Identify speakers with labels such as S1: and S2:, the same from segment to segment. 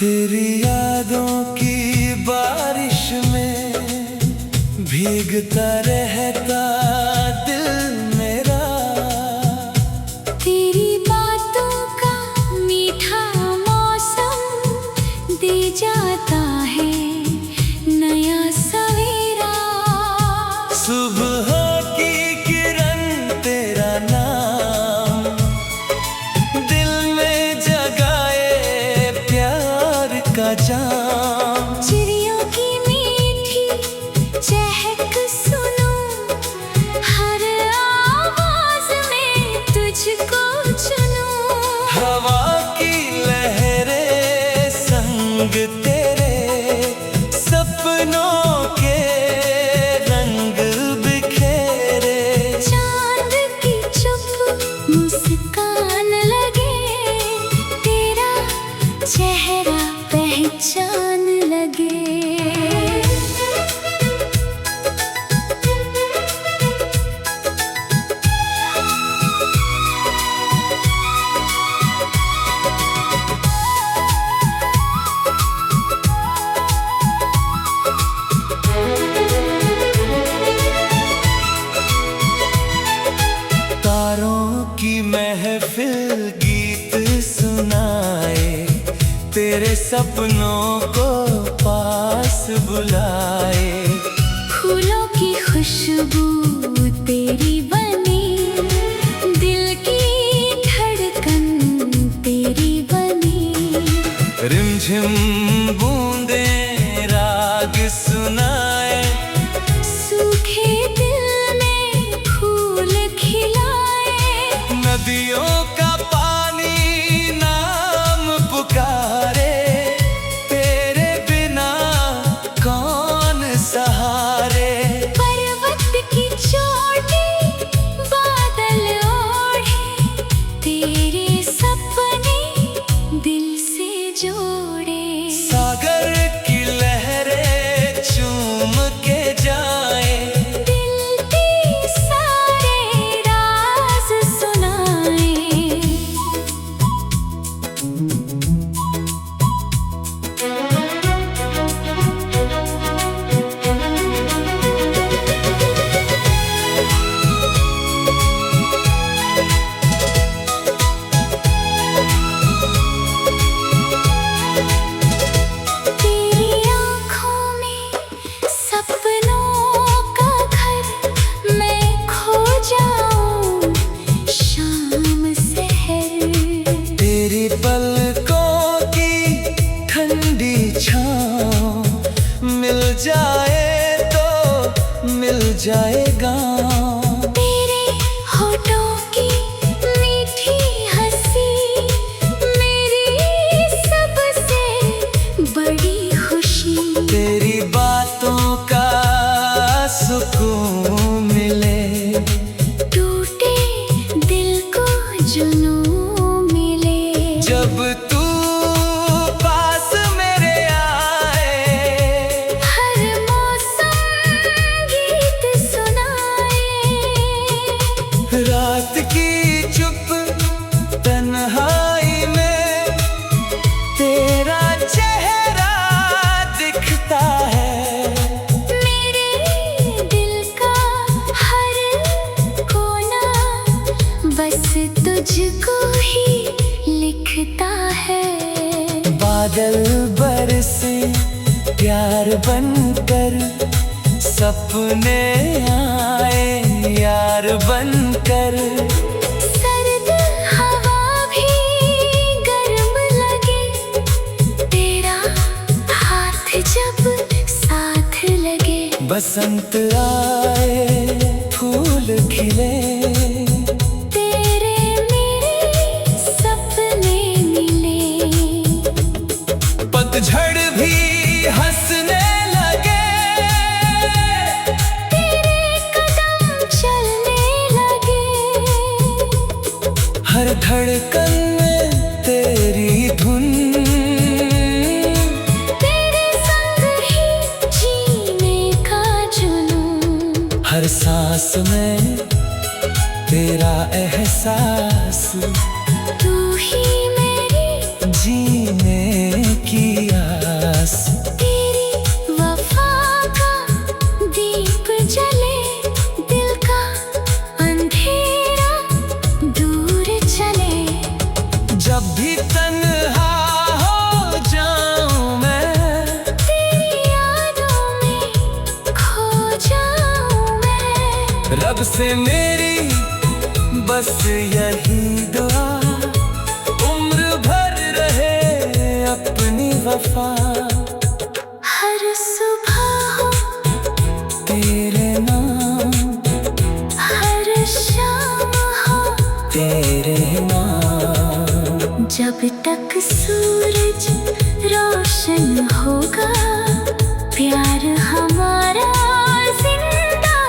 S1: तेरी यादों की बारिश में भीगता रहता दिल मेरा।
S2: तेरी बातों का मीठा मौसम दे जाता है नया सवेरा।
S1: सुबह की किरण तेरा नाम दिल में जगाए प्यार का जाम।
S2: चिड़ियों की मीठी चहक सुनो, हर आवाज में तुझको चुनो।
S1: हवा की लहरें संग तेरे सपनों के रंग बिखेरे।
S2: चांद की चुप मुस्कान लगे, तेरा चेहरा पहचान लगे।
S1: तारों की महफिल गीत सुनाए, तेरे सपनों को पास बुलाए।
S2: फूलों की खुशबू तेरी बनी, दिल की धड़कन तेरी बनी।
S1: रिमझिम बूंदें राग सुनाए,
S2: सूखे दिल में फूल खिलाए।
S1: नदियों का पानी नाम पुकारे, तेरे बिना कौन सहारे।
S2: पर्वत की चोटी बादल ओढ़े, तेरे सपने दिल से जोड़े।
S1: सागर की लहरें चूम के जाए,
S2: दिल के सारे राज सुनाए। तेरी आँखों में सपनों का घर मैं खो जाऊं शाम सहर।
S1: तेरी पलकों की ठंडी छाँव मिल जाए तो मिल जाएगा।
S2: तेरे होठों की मीठी हंसी मेरी सबसे बड़ी खुशी।
S1: तेरी बातों का सुकून मिले,
S2: टूटे दिल को जुनून मिले।
S1: जब तू पास मेरे आए,
S2: हर मौसम गीत सुनाए।
S1: रात की चुप तन्हाई में तेरा चेहरा दिखता है।
S2: मेरे दिल का हर कोना बस तुझको ही लिखता है।
S1: बादल बरसे प्यार बनकर, सपने आए यार बनकर।
S2: सर्द हवा भी गर्म लगे, तेरा हाथ जब साथ लगे।
S1: बसंत आए फूल खिले,
S2: तेरे मेरे सपने मिले।
S1: पतझड़ भी हंसने लगे,
S2: तेरे कदम चलने लगे।
S1: हर धड़कन में तेरी धुन,
S2: तेरे संग ही जीने का जुनून।
S1: हर सांस में तेरा एहसास।
S2: तू ही मेरी
S1: जीने की जब भी तन्हा हो जाऊं मैं,
S2: तेरी यादों में खो जाऊं मैं।
S1: रब से मेरी बस यही दुआ, उम्र भर रहे अपनी वफा।
S2: हर सुबह हो
S1: तेरे नाम,
S2: हर शाम हो
S1: तेरे नाम।
S2: जब तक सूरज रोशन होगा, प्यार हमारा जिंदा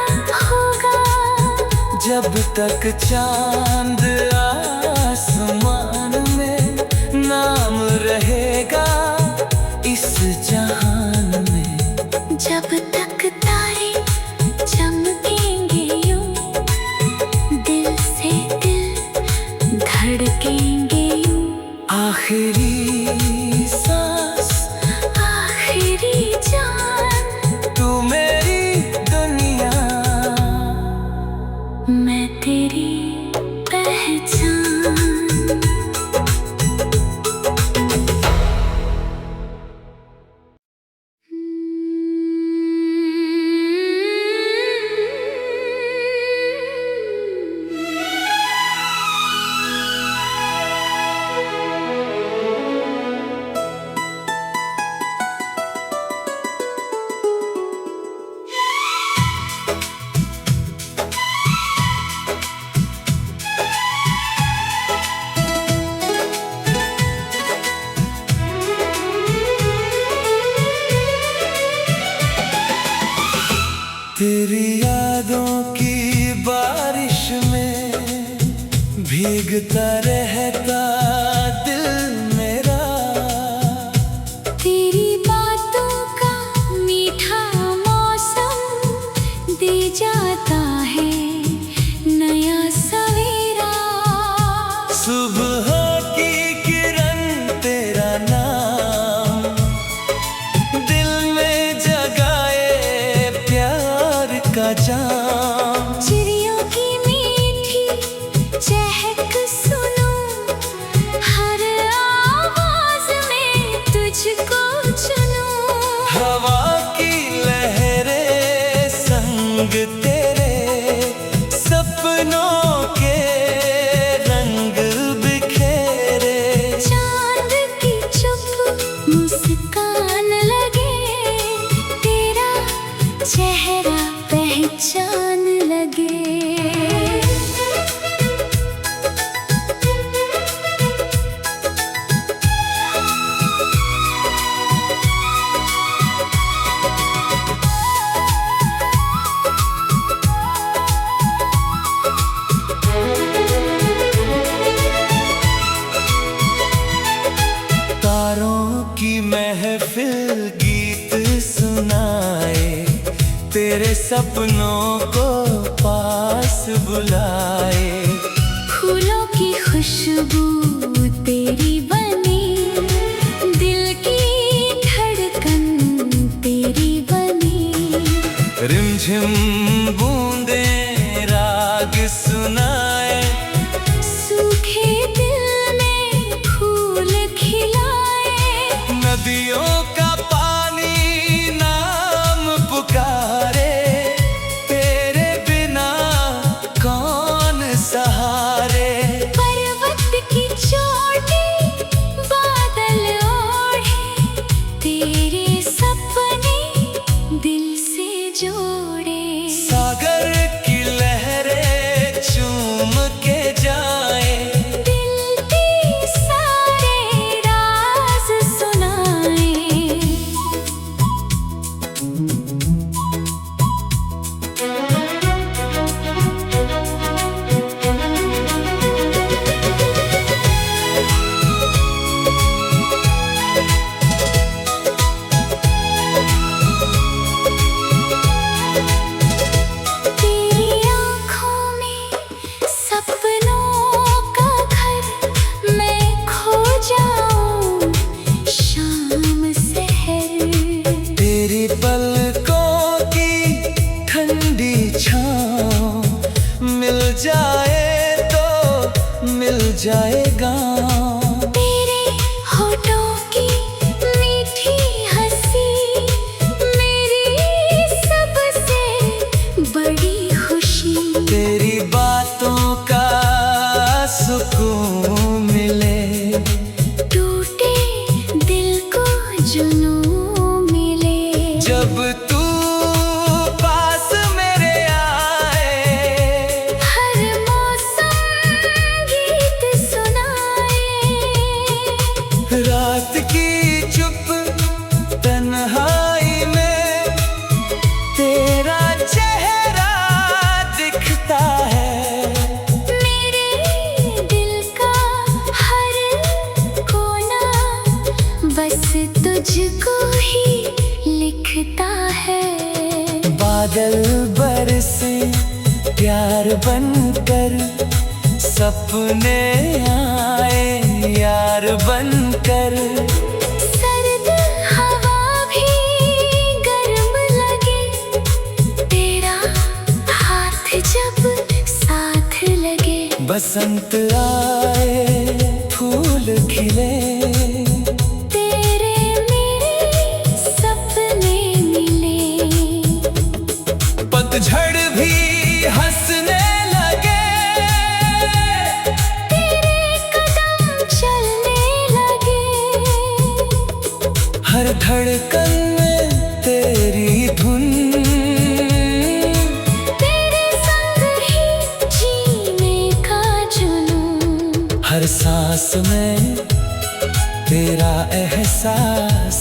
S2: होगा।
S1: जब तक चांद आसमान में, नाम रहेगा इस जहान में।
S2: जब तक तारे चमकेंगे यूं, दिल से दिल धड़केंगे यूं।
S1: आखिरी सांस,
S2: आखिरी जान,
S1: तू मेरी दुनिया,
S2: मैं तेरी पहचान।
S1: तेरी यादों की बारिश में भीगता रहता दिल मेरा।
S2: तेरी बातों का मीठा मौसम दे जाता है नया सवेरा।
S1: सुबह की किरण तेरा नाम, दिल में जगाए प्यार का जाम।
S2: चिड़ियों की मीठी चहक सुनूं, हर आवाज में तुझको चुनूं।
S1: हवा की लहरें संग तेरे, सपनों के रंग बिखेरे।
S2: चांद की चुप मुस्कान लगे, तेरा चेहरा पहचान लगे।
S1: तारों की महफिल गीत सुनाए, तेरे सपनों को पास बुलाए।
S2: फूलों की खुशबू तेरी बनी, दिल की धड़कन तेरी बनी।
S1: रिमझिम बूंदें राग सुनाए,
S2: सूखे दिल में फूल खिलाए।
S1: नदियों का पानी नाम पुकारे, तेरे बिना कौन सहारे।
S2: पर्वत की चोटी
S1: बनकर सपने आए यार बनकर।
S2: सर्द हवा भी गर्म लगे, तेरा हाथ जब साथ लगे।
S1: बसंत आए फूल खिले,
S2: तेरे मेरे सपने मिले।
S1: पतझड़ भी हंसने लगे,
S2: तेरे कदम चलने लगे।
S1: हर धड़कन में तेरी धुन,
S2: तेरे संग ही जीने का जुनून।
S1: हर सांस में तेरा एहसास,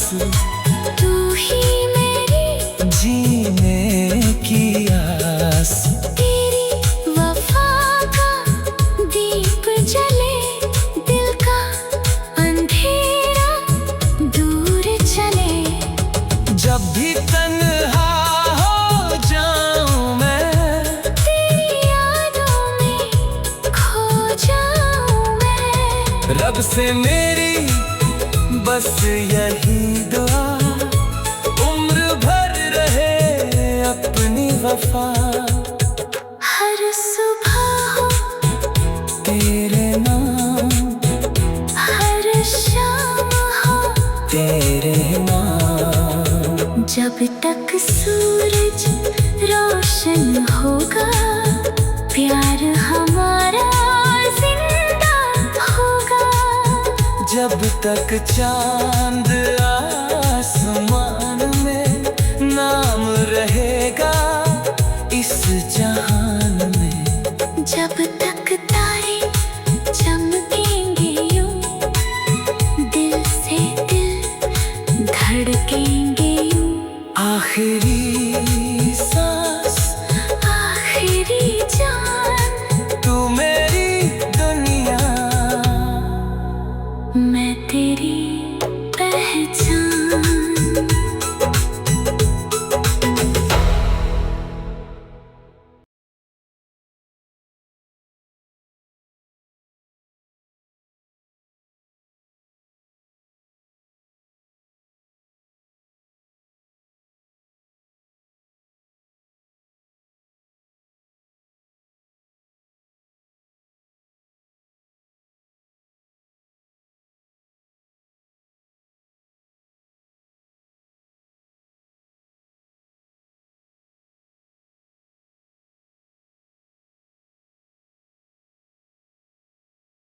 S2: तू ही मेरी
S1: जीने की आस।
S2: तेरी वफा का दीप जले, दिल का अंधेरा दूर चले।
S1: जब भी तन्हा हो जाऊं मैं,
S2: तेरी यादों में खो जाऊं मैं।
S1: रब से मेरी बस यही दुआ, उम्र भर रहे अपनी वफा।
S2: हर सुबह हो
S1: तेरे नाम,
S2: हर शाम हो
S1: तेरे नाम।
S2: जब तक सूरज रोशन होगा, प्यार हमारा जिंदा होगा।
S1: जब तक चांद आसमान में नाम रहेगा इस जहान में।
S2: जब तक तारे चमकेंगे यूं, दिल से दिल धड़केंगे यूं।
S1: आखिरी सांस,
S2: आखिरी जान,
S1: तू मेरी दुनिया,
S2: मैं तेरी